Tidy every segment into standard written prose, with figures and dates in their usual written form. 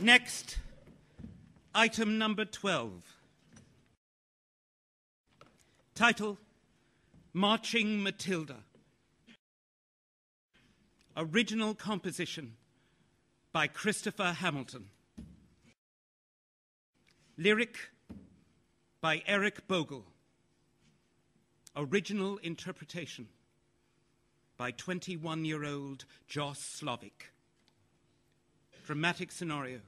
Next, item number 12. Title, Marching Matilda. Original composition by Christopher Hamilton. Lyric by Eric Bogle. Original interpretation by 21-year-old Jos Slovick. Dramatic scenario.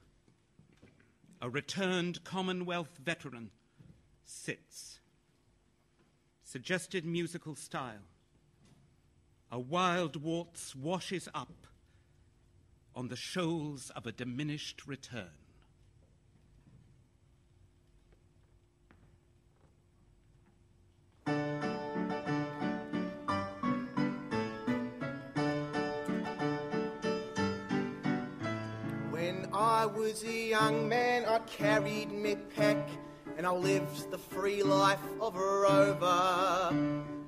A returned Commonwealth veteran sits. Suggested musical style. A wild waltz washes up on the shoals of a diminished return. When I was a young man, I carried me pack, and I lived the free life of a rover.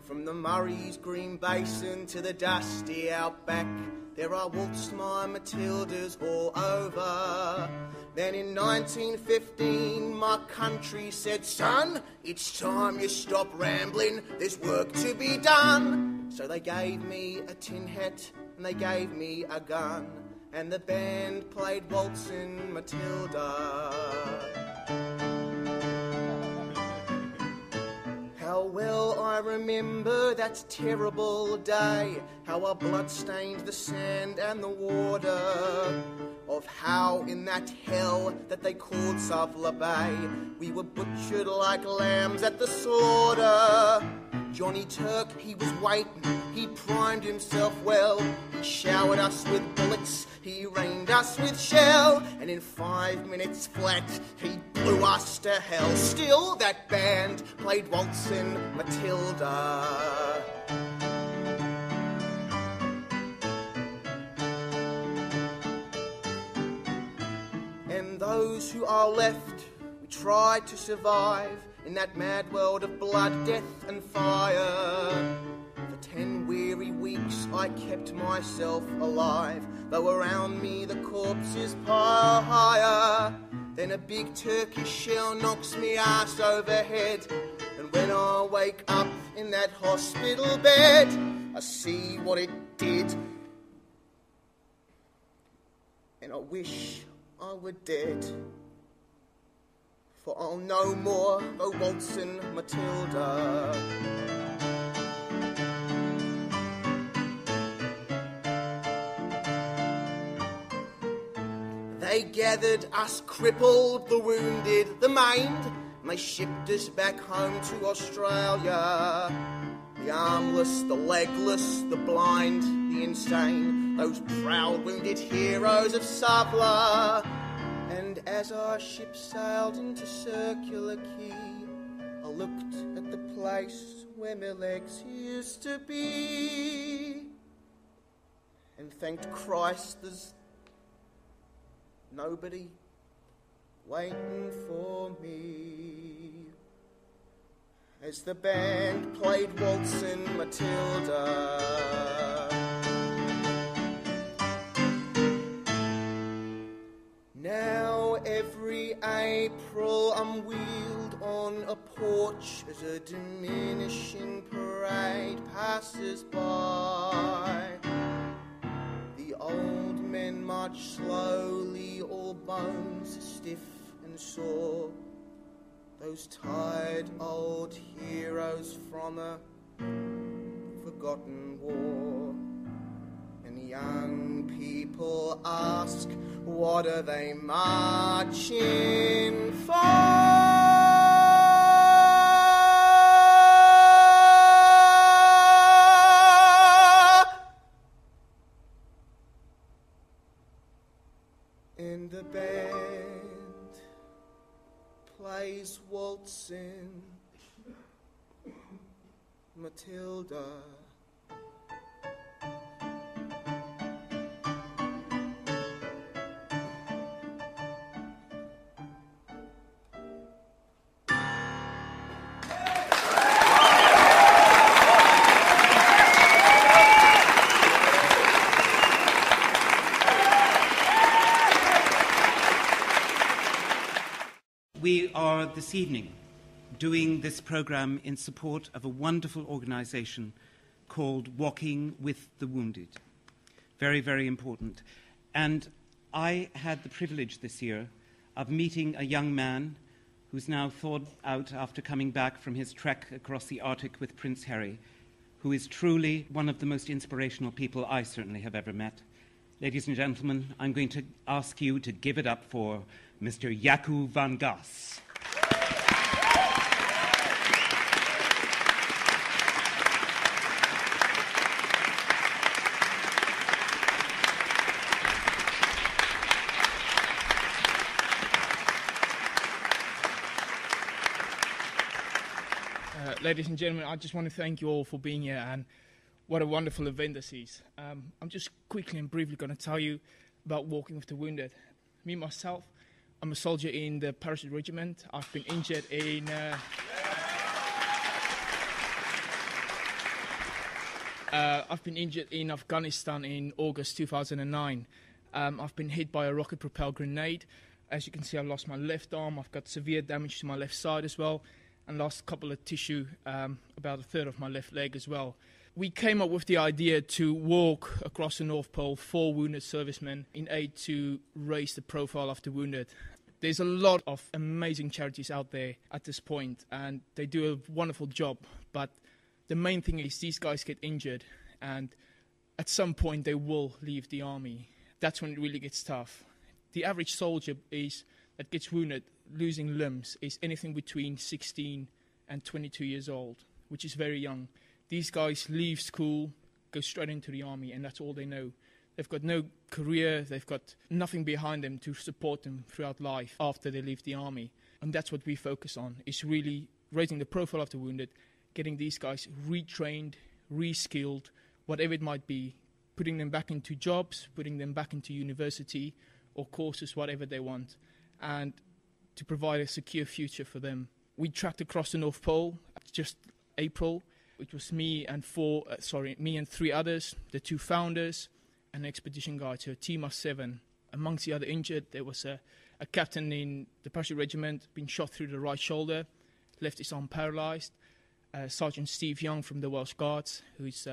From the Murray's green basin to the dusty outback, there I waltzed my Matildas all over. Then in 1915, my country said, son, it's time you stop rambling, there's work to be done. So they gave me a tin hat and they gave me a gun, and the band played Waltzin' Matilda. How well I remember that terrible day, how our blood stained the sand and the water, of how in that hell that they called Suvla Bay, we were butchered like lambs at the slaughter. Johnny Turk, he was waiting, he primed himself well, he showered us with bullets, he rained us with shell, and in 5 minutes flat, he blew us to hell. Still, that band played Waltzin' Matilda. And those who are left, we tried to survive in that mad world of blood, death and fire. For 10 weary weeks I kept myself alive, though around me the corpses pile higher. Then a big Turkish shell knocks me ass overhead, and when I wake up in that hospital bed, I see what it did, and I wish I were dead. For I'll no more go waltzing Matilda. They gathered us crippled, the wounded, the maimed, and they shipped us back home to Australia. The armless, the legless, the blind, the insane, those proud wounded heroes of Suvla. And as our ship sailed into Circular Quay, I looked at the place where my legs used to be, and thanked Christ there's nobody waiting for me. As the band played Waltzin' Matilda. Now every April I'm wheeled on a porch as a diminishing parade passes by. The old men march slowly, all bones stiff and sore, those tired old heroes from a forgotten war. And young people ask, what are they marching for? And the band plays Waltzin' Matilda. We are this evening doing this program in support of a wonderful organization called Walking with the Wounded. Very, very important. And I had the privilege this year of meeting a young man who's now thawed out after coming back from his trek across the Arctic with Prince Harry, who is truly one of the most inspirational people I certainly have ever met. Ladies and gentlemen, I'm going to ask you to give it up for Mr. JACO VAN GASS. Ladies and gentlemen, I just want to thank you all for being here, and what a wonderful event this is. I'm just quickly and briefly going to tell you about Walking with the Wounded. Me, myself, I'm a soldier in the Parachute Regiment. I've been injured in... I've been injured in Afghanistan in August 2009. I've been hit by a rocket-propelled grenade. As you can see, I've lost my left arm. I've got severe damage to my left side as well, and lost a couple of tissue, about a third of my left leg as well. We came up with the idea to walk across the North Pole for wounded servicemen in aid to raise the profile of the wounded. There's a lot of amazing charities out there at this point, and they do a wonderful job, but the main thing is these guys get injured, and at some point they will leave the army. That's when it really gets tough. The average soldier that gets wounded, losing limbs, is anything between 16 and 22 years old, which is very young. These guys leave school, go straight into the army, and that's all they know. They've got no career, they've got nothing behind them to support them throughout life after they leave the army. And that's what we focus on, is really raising the profile of the wounded, getting these guys retrained, reskilled, whatever it might be, putting them back into jobs, putting them back into university or courses, whatever they want, and to provide a secure future for them. We tracked across the North Pole just April. It was me and three others, the two founders, and an expedition guide, so a team of 7. Amongst the other injured, there was a captain in the Parachute Regiment, been shot through the right shoulder, left his arm paralysed. Sergeant Steve Young from the Welsh Guards, who's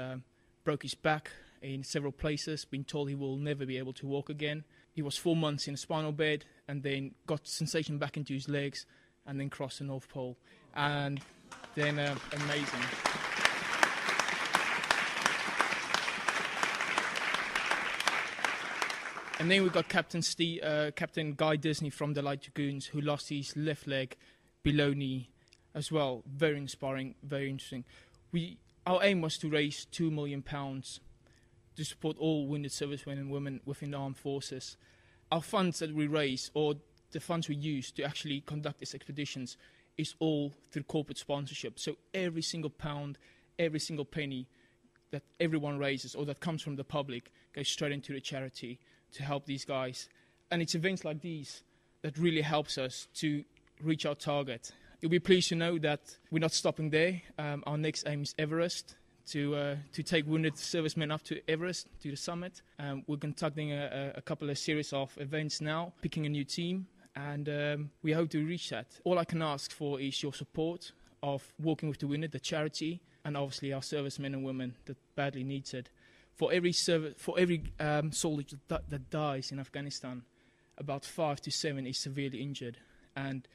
broke his back in several places, been told he will never be able to walk again. He was 4 months in a spinal bed, and then got sensation back into his legs, and then crossed the North Pole. And then, amazing. And then we got Captain Guy Disney from the Light Dragoons, who lost his left leg below knee as well. Very inspiring, very interesting. Our aim was to raise £2 million to support all wounded servicemen and women within the armed forces. Our funds that we raise, or the funds we use to actually conduct these expeditions, is all through corporate sponsorship. So every single pound, every single penny that everyone raises or that comes from the public goes straight into the charity to help these guys. And it's events like these that really helps us to reach our target. You'll be pleased to know that we're not stopping there. Our next aim is Everest, to take wounded servicemen up to Everest, to the summit. We're conducting a couple of series of events now, picking a new team, and we hope to reach that. All I can ask for is your support of Walking with the Wounded, the charity, and obviously our servicemen and women that badly needs it. For every soldier that dies in Afghanistan, about 5 to 7 is severely injured, and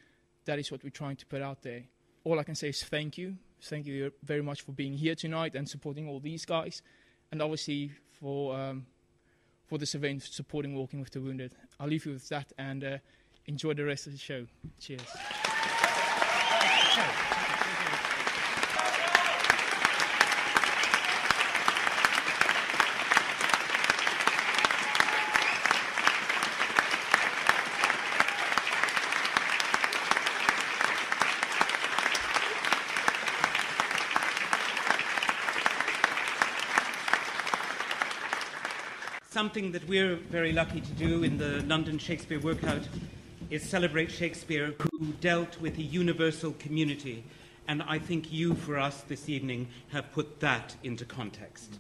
that is what we're trying to put out there. All I can say is thank you. Thank you very much for being here tonight and supporting all these guys, and obviously for this event, supporting Walking with the Wounded. I'll leave you with that, and enjoy the rest of the show. Cheers. Something that we're very lucky to do in the London Shakespeare Workout is celebrate Shakespeare, who dealt with a universal community. And I think you, for us this evening, have put that into context.